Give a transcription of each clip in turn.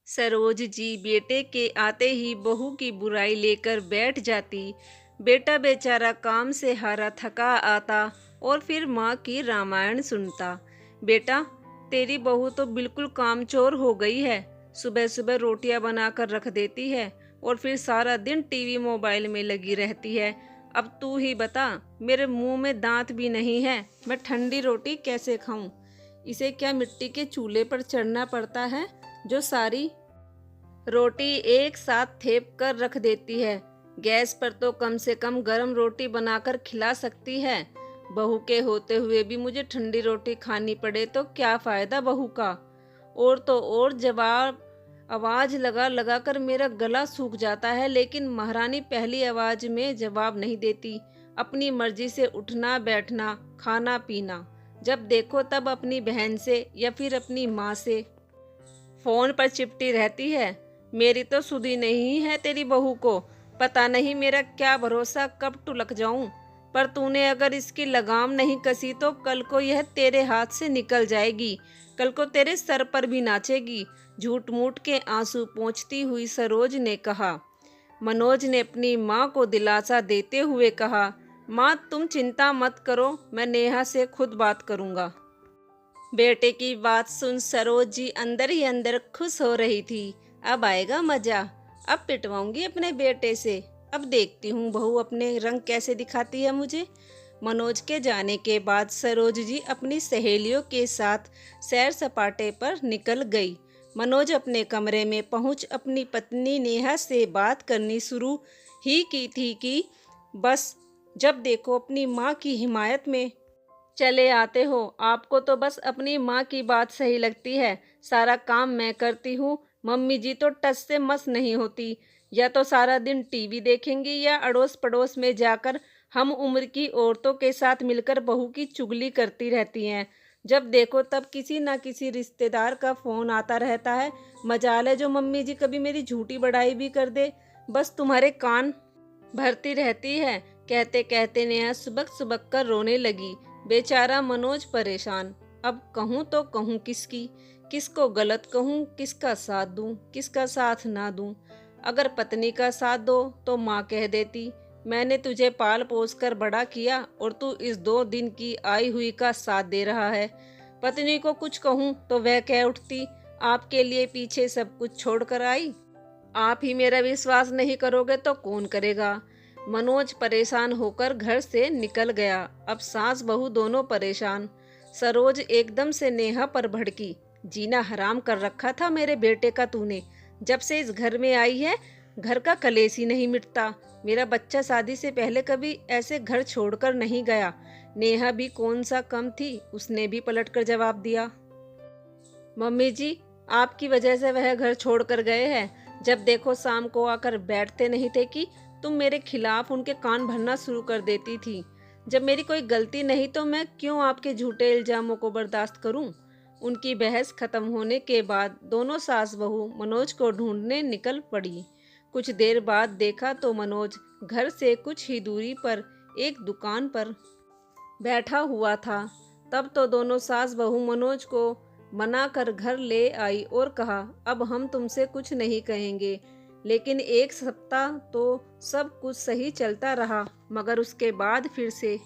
सरोज जी बेटे के आते ही बहू की बुराई लेकर बैठ जाती। बेटा बेचारा काम से हारा थका आता और फिर माँ की रामायण सुनता। बेटा, तेरी बहू तो बिल्कुल कामचोर हो गई है। सुबह सुबह रोटियां बनाकर रख देती है और फिर सारा दिन टीवी मोबाइल में लगी रहती है। अब तू ही बता, मेरे मुंह में दांत भी नहीं है, मैं ठंडी रोटी कैसे खाऊं? इसे क्या मिट्टी के चूल्हे पर चढ़ना पड़ता है जो सारी रोटी एक साथ थेप कर रख देती है? गैस पर तो कम से कम गर्म रोटी बनाकर खिला सकती है। बहू के होते हुए भी मुझे ठंडी रोटी खानी पड़े तो क्या फायदा बहू का? और तो और जवाब आवाज लगा लगा कर मेरा गला सूख जाता है, लेकिन महारानी पहली आवाज में जवाब नहीं देती। अपनी मर्जी से उठना बैठना खाना पीना, जब देखो तब अपनी बहन से या फिर अपनी माँ से फोन पर चिपटी रहती है। मेरी तो सुधी नहीं है तेरी बहू को। पता नहीं मेरा क्या भरोसा, कब टुलक जाऊं। पर तूने अगर इसकी लगाम नहीं कसी तो कल को यह तेरे हाथ से निकल जाएगी। कल को तेरे सर पर भी नाचेगी। झूठ मूठ के आंसू पोंछती हुई सरोज ने कहा। मनोज ने अपनी माँ को दिलासा देते हुए कहा, माँ तुम चिंता मत करो, मैं नेहा से खुद बात करूँगा। बेटे की बात सुन सरोज जी अंदर ही अंदर खुश हो रही थी। अब आएगा मजा, अब पिटवाऊंगी अपने बेटे से। अब देखती हूँ बहू अपने रंग कैसे दिखाती है मुझे। मनोज के जाने के बाद सरोज जी अपनी सहेलियों के साथ सैर सपाटे पर निकल गई। मनोज अपने कमरे में पहुंच अपनी पत्नी नेहा से बात करनी शुरू ही की थी कि बस जब देखो अपनी माँ की हिमायत में चले आते हो। आपको तो बस अपनी माँ की बात सही लगती है, सारा काम मैं करती हूँ। मम्मी जी तो टस से मस नहीं होती। या तो सारा दिन टीवी देखेंगी या अड़ोस पड़ोस में जाकर हम उम्र की औरतों के साथ मिलकर बहू की चुगली करती रहती हैं। जब देखो तब किसी ना किसी रिश्तेदार का फोन आता रहता है। मजाल है जो मम्मी जी कभी मेरी झूठी बड़ाई भी कर दे। बस तुम्हारे कान भरती रहती है। कहते कहते नेहा सुबक सुबक कर रोने लगी। बेचारा मनोज परेशान। अब कहूँ तो कहूँ किसकी, किसको गलत कहूँ, किसका साथ दूँ, किसका साथ ना दूँ। अगर पत्नी का साथ दो तो माँ कह देती, मैंने तुझे पाल पोस कर बड़ा किया और तू इस 2 दिन की आई हुई का साथ दे रहा है। पत्नी को कुछ कहूँ तो वह कह उठती, आपके लिए पीछे सब कुछ छोड़ कर आई। आप ही मेरा विश्वास नहीं करोगे तो कौन करेगा। मनोज परेशान होकर घर से निकल गया। अब सास बहू दोनों परेशान। सरोज एकदम से नेहा पर भड़की, जीना हराम कर रखा था मेरे बेटे का तूने। जब से इस घर में आई है घर का कलेश ही नहीं मिटता। मेरा बच्चा शादी से पहले कभी ऐसे घर छोड़कर नहीं गया। नेहा भी कौन सा कम थी, उसने भी पलटकर जवाब दिया, मम्मी जी आपकी वजह से वह घर छोड़कर गए हैं। जब देखो शाम को आकर बैठते नहीं थे कि तुम मेरे खिलाफ उनके कान भरना शुरू कर देती थी। जब मेरी कोई गलती नहीं तो मैं क्यों आपके झूठे इल्जामों को बर्दाश्त करूं? उनकी बहस खत्म होने के बाद दोनों सास बहू मनोज को ढूंढने निकल पड़ी। कुछ देर बाद देखा तो मनोज घर से कुछ ही दूरी पर एक दुकान पर बैठा हुआ था। तब तो दोनों सास बहू मनोज को मना कर घर ले आई और कहा, अब हम तुमसे कुछ नहीं कहेंगे। लेकिन एक सप्ताह तो सब कुछ सही चलता रहा, मगर उसके बाद फिर से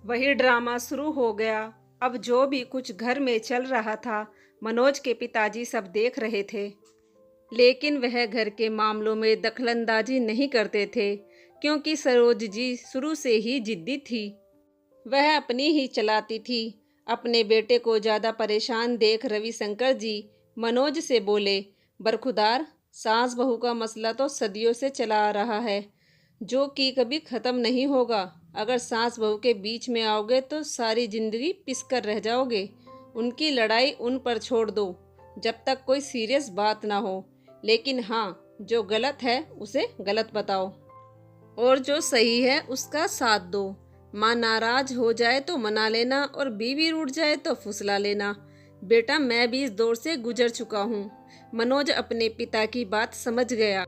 वही ड्रामा शुरू हो गया। अब जो भी कुछ घर में चल रहा था मनोज के पिताजी सब देख रहे थे, लेकिन वह घर के मामलों में दखलंदाजी नहीं करते थे, क्योंकि सरोज जी शुरू से ही जिद्दी थी। वह अपनी ही चलाती थी। अपने बेटे को ज़्यादा परेशान देख रविशंकर जी मनोज से बोले, बरखुदार, सास बहू का मसला तो सदियों से चला आ रहा है, जो कि कभी ख़त्म नहीं होगा। अगर सास बहू के बीच में आओगे तो सारी ज़िंदगी पिस कर रह जाओगे। उनकी लड़ाई उन पर छोड़ दो जब तक कोई सीरियस बात ना हो। लेकिन हाँ, जो गलत है उसे गलत बताओ और जो सही है उसका साथ दो। माँ नाराज हो जाए तो मना लेना और बीवी रूठ जाए तो फुसला लेना। बेटा मैं भी इस दौर से गुजर चुका हूँ। मनोज अपने पिता की बात समझ गया।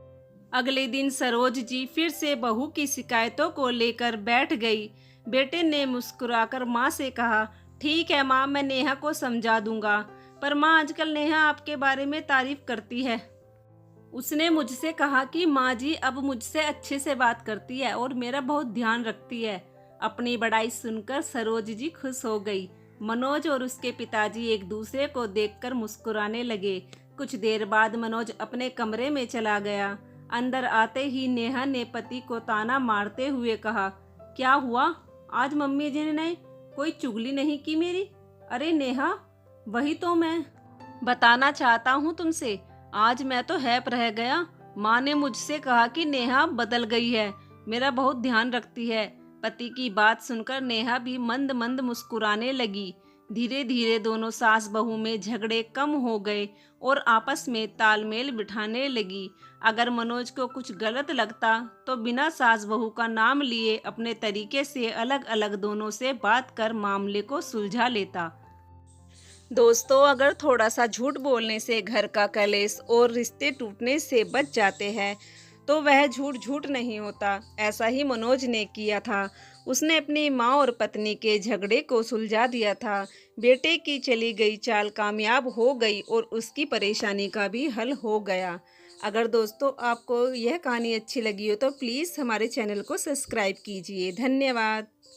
अगले दिन सरोज जी फिर से बहू की शिकायतों को लेकर बैठ गई। बेटे ने मुस्कुराकर माँ से कहा, ठीक है माँ, मैं नेहा को समझा दूंगा। पर माँ आजकल नेहा आपके बारे में तारीफ करती है। उसने मुझसे कहा कि माँ जी अब मुझसे अच्छे से बात करती है और मेरा बहुत ध्यान रखती है। अपनी बड़ाई सुनकर सरोज जी खुश हो गई। मनोज और उसके पिताजी एक दूसरे को देखकर मुस्कुराने लगे। कुछ देर बाद मनोज अपने कमरे में चला गया। अंदर आते ही नेहा ने पति को ताना मारते हुए कहा, क्या हुआ? आज मम्मी जी ने कोई चुगली नहीं की मेरी? अरे नेहा, वही तो मैं बताना चाहता हूँ तुमसे। आज मैं तो हैप रह गया। माँ ने मुझसे कहा कि नेहा बदल गई है, मेरा बहुत ध्यान रखती है। पति की बात सुनकर नेहा भी मंद मंद मुस्कुराने लगी। धीरे धीरे दोनों सास बहू में झगड़े कम हो गए और आपस में तालमेल बिठाने लगी। अगर मनोज को कुछ गलत लगता तो बिना सास बहू का नाम लिए अपने तरीके से अलग अलग दोनों से बात कर मामले को सुलझा लेता। दोस्तों, अगर थोड़ा सा झूठ बोलने से घर का कलेश और रिश्ते टूटने से बच जाते हैं तो वह झूठ झूठ नहीं होता। ऐसा ही मनोज ने किया था। उसने अपनी माँ और पत्नी के झगड़े को सुलझा दिया था। बेटे की चली गई चाल कामयाब हो गई और उसकी परेशानी का भी हल हो गया। अगर दोस्तों आपको यह कहानी अच्छी लगी हो तो प्लीज़ हमारे चैनल को सब्सक्राइब कीजिए। धन्यवाद।